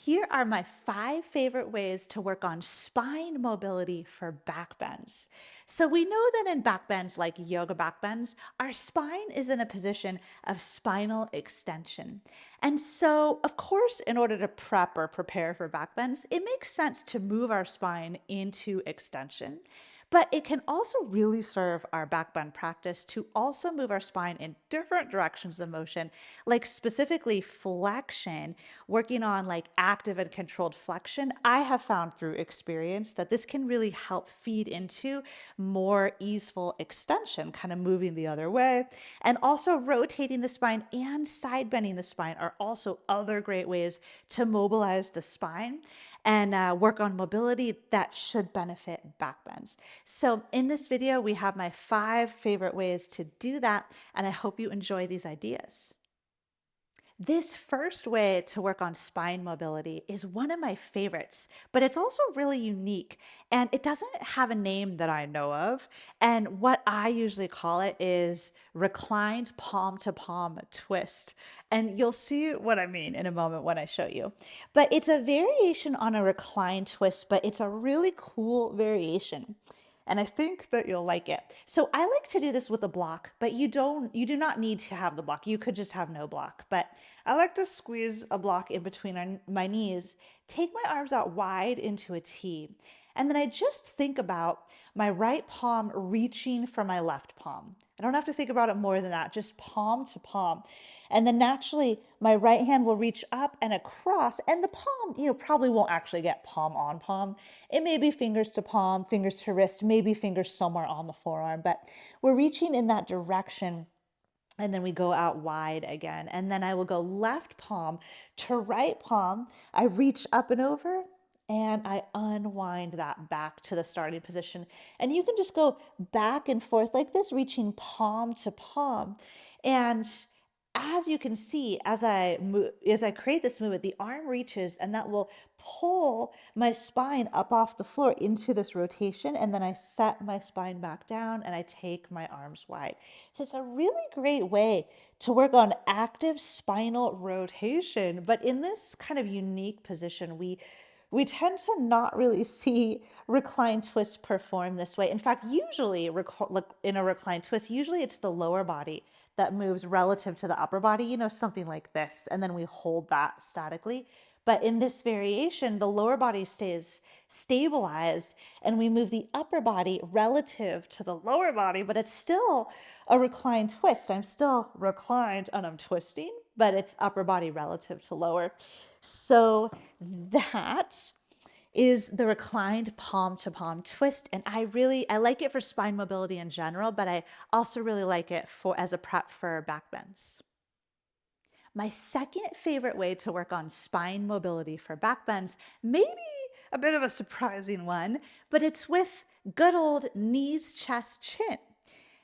Here are my 5 favorite ways to work on spine mobility for back bends. So we know that in back bends, like yoga back bends, our spine is in a position of spinal extension. And so, of course, in order to prep or prepare for back bends, it makes sense to move our spine into extension. But it can also really serve our back bend practice to also move our spine in different directions of motion, like specifically flexion, working on like active and controlled flexion. I have found through experience that this can really help feed into more easeful extension, kind of moving the other way. And also rotating the spine and side bending the spine are also other great ways to mobilize the spine and work on mobility that should benefit back bends. So in this video, we have my 5 favorite ways to do that, and I hope you enjoy these ideas. This first way to work on spine mobility is one of my favorites, but it's also really unique and it doesn't have a name that I know of. And what I usually call it is reclined palm to palm twist. And you'll see what I mean in a moment when I show you. But it's a variation on a reclined twist, but it's a really cool variation. And I think that you'll like it. So I like to do this with a block, but you do not need to have the block. You could just have no block. But I like to squeeze a block in between my knees, take my arms out wide into a T, and then I just think about my right palm reaching for my left palm. I don't have to think about it more than that, just palm to palm. And then naturally, my right hand will reach up and across, and the palm, probably won't actually get palm on palm. It may be fingers to palm, fingers to wrist, maybe fingers somewhere on the forearm, but we're reaching in that direction. And then we go out wide again. And then I will go left palm to right palm. I reach up and over and I unwind that back to the starting position. And you can just go back and forth like this, reaching palm to palm. And as you can see, as I create this movement, the arm reaches and that will pull my spine up off the floor into this rotation. And then I set my spine back down and I take my arms wide. So it's a really great way to work on active spinal rotation. But in this kind of unique position, we tend to not really see reclined twists perform this way. In fact, usually in a reclined twist, usually it's the lower body that moves relative to the upper body, something like this, and then we hold that statically. But in this variation, the lower body stays stabilized and we move the upper body relative to the lower body, but it's still a reclined twist. I'm still reclined and I'm twisting, but it's upper body relative to lower. So that is the reclined palm to palm twist. And I like it for spine mobility in general, but I also really like it as a prep for back bends. My second favorite way to work on spine mobility for back bends, maybe a bit of a surprising one, but it's with good old knees, chest, chin.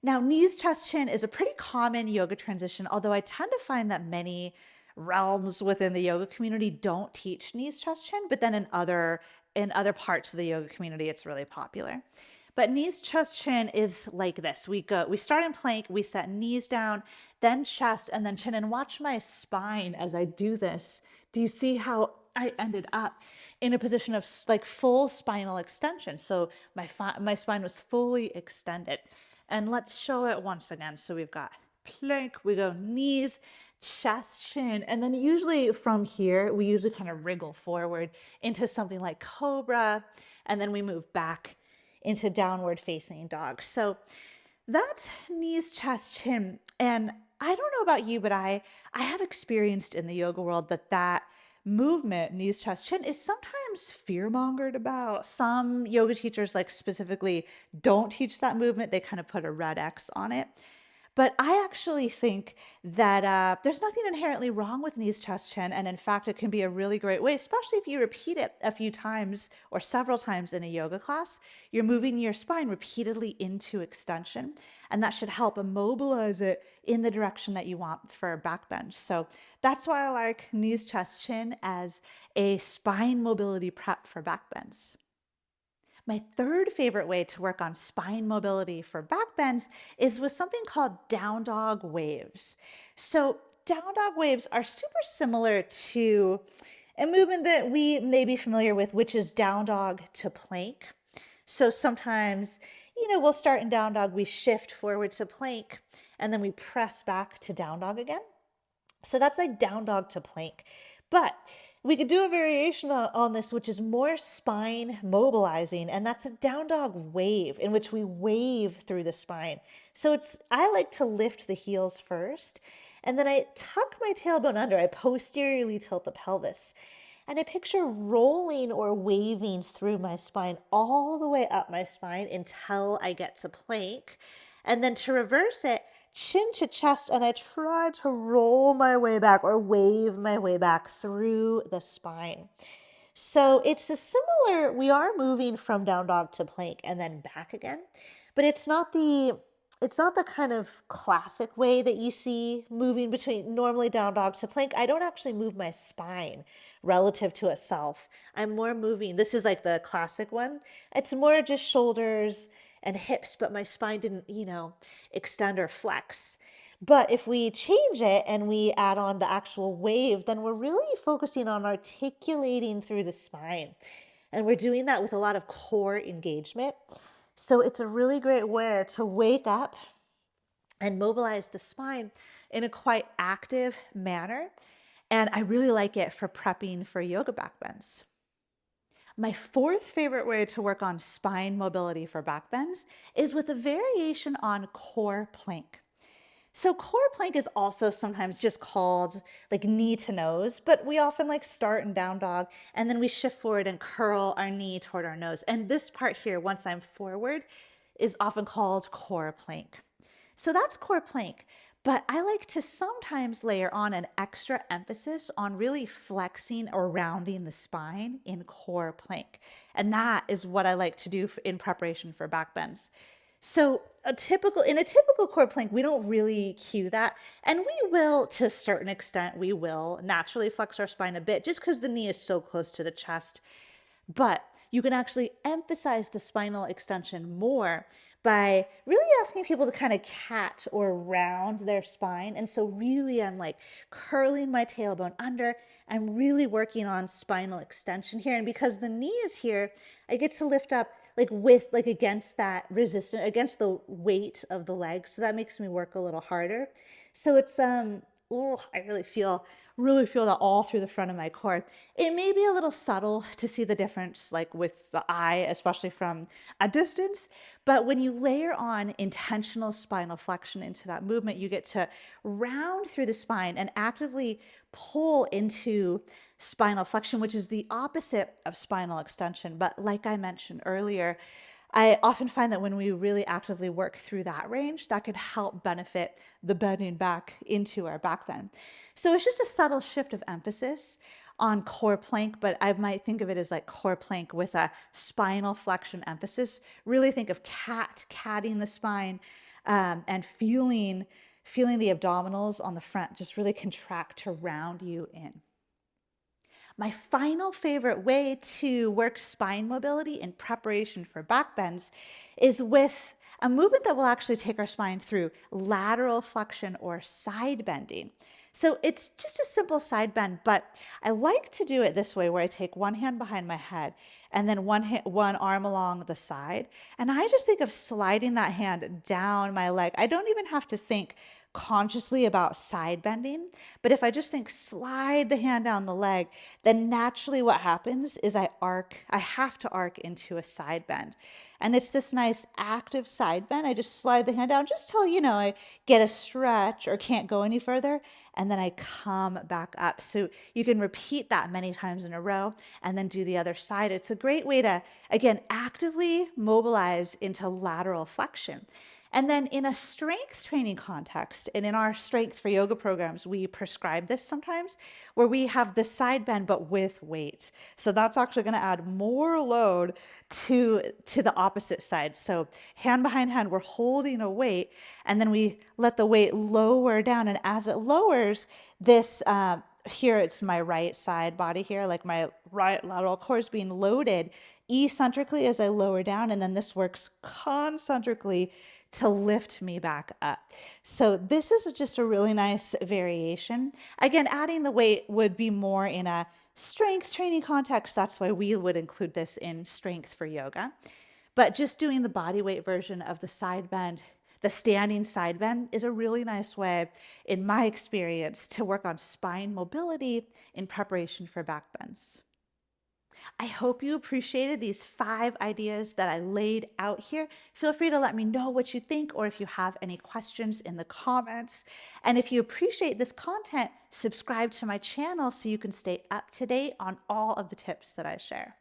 Now, knees, chest, chin is a pretty common yoga transition, although I tend to find that many realms within the yoga community don't teach knees, chest, chin, but then in other parts of the yoga community, it's really popular. But knees, chest, chin is like this. We start in plank, we set knees down, then chest, and then chin. And watch my spine as I do this. Do you see how I ended up in a position of like full spinal extension? So my spine was fully extended. And let's show it once again. So we've got plank, we go knees, chest, chin, and then usually from here, we usually kind of wriggle forward into something like cobra, and then we move back into downward facing dog. So that's knees, chest, chin. And I don't know about you, but I have experienced in the yoga world that movement, knees, chest, chin, is sometimes fear-mongered about. Some yoga teachers, like specifically, don't teach that movement. They kind of put a red X on it. But I actually think that there's nothing inherently wrong with knees, chest, chin. And in fact, it can be a really great way, especially if you repeat it a few times or several times in a yoga class. You're moving your spine repeatedly into extension, and that should help immobilize it in the direction that you want for back bend. So that's why I like knees, chest, chin as a spine mobility prep for back bends. My third favorite way to work on spine mobility for back bends is with something called down dog waves. So down dog waves are super similar to a movement that we may be familiar with, which is down dog to plank. So sometimes, we'll start in down dog, we shift forward to plank, and then we press back to down dog again. So that's like down dog to plank. But we could do a variation on this, which is more spine mobilizing, and that's a down dog wave in which we wave through the spine. So I like to lift the heels first, and then I tuck my tailbone under. I posteriorly tilt the pelvis. And I picture rolling or waving through my spine all the way up my spine until I get to plank. And then to reverse it, chin to chest, and I try to roll my way back or wave my way back through the spine. So it's a similar, we are moving from down dog to plank and then back again, but it's not the kind of classic way that you see moving between normally down dog to plank. I don't actually move my spine relative to itself. I'm more moving. This is like the classic one. It's more just shoulders and hips, but my spine didn't, extend or flex. But if we change it and we add on the actual wave, then we're really focusing on articulating through the spine. And we're doing that with a lot of core engagement. So it's a really great way to wake up and mobilize the spine in a quite active manner. And I really like it for prepping for yoga backbends. My fourth favorite way to work on spine mobility for backbends is with a variation on core plank. So core plank is also sometimes just called like knee to nose, but we often like start in down dog and then we shift forward and curl our knee toward our nose. And this part here, once I'm forward, is often called core plank. So that's core plank, but I like to sometimes layer on an extra emphasis on really flexing or rounding the spine in core plank. And that is what I like to do in preparation for back bends. So in a typical core plank, we don't really cue that. And we will, to a certain extent, we will naturally flex our spine a bit just because the knee is so close to the chest. But you can actually emphasize the spinal extension more by really asking people to kind of cat or round their spine. And so really I'm like curling my tailbone under. I'm really working on spinal extension here. And because the knee is here, I get to lift up like against that resistance, against the weight of the leg. So that makes me work a little harder. So it's I really feel that all through the front of my core. It may be a little subtle to see the difference, like with the eye, especially from a distance. But when you layer on intentional spinal flexion into that movement, you get to round through the spine and actively pull into spinal flexion, which is the opposite of spinal extension. But like I mentioned earlier, I often find that when we really actively work through that range, that could help benefit the bending back into our back bend. So it's just a subtle shift of emphasis on core plank, but I might think of it as like core plank with a spinal flexion emphasis. Really think of catting the spine, and feeling the abdominals on the front just really contract to round you in. My final favorite way to work spine mobility in preparation for back bends is with a movement that will actually take our spine through lateral flexion or side bending. So it's just a simple side bend, but I like to do it this way where I take one hand behind my head and then one arm along the side. And I just think of sliding that hand down my leg. I don't even have to think consciously about side bending, but if I just think slide the hand down the leg, then naturally what happens is I have to arc into a side bend. And it's this nice active side bend. I just slide the hand down just till, I get a stretch or can't go any further. And then I come back up. So you can repeat that many times in a row and then do the other side. It's a great way to, again, actively mobilize into lateral flexion. And then in a strength training context, and in our strength for yoga programs, we prescribe this sometimes where we have the side bend, but with weight. So that's actually going to add more load to the opposite side. So hand behind hand, we're holding a weight, and then we let the weight lower down. And as it lowers, this, here it's my right side body here, like my right lateral core is being loaded eccentrically as I lower down, and then this works concentrically to lift me back up. So this is just a really nice variation. Again, adding the weight would be more in a strength training context, that's why we would include this in strength for yoga. But just doing the body weight version of the side bend, the standing side bend, is a really nice way, in my experience, to work on spine mobility in preparation for back bends. I hope you appreciated these 5 ideas that I laid out here. Feel free to let me know what you think or if you have any questions in the comments. And if you appreciate this content, subscribe to my channel so you can stay up to date on all of the tips that I share.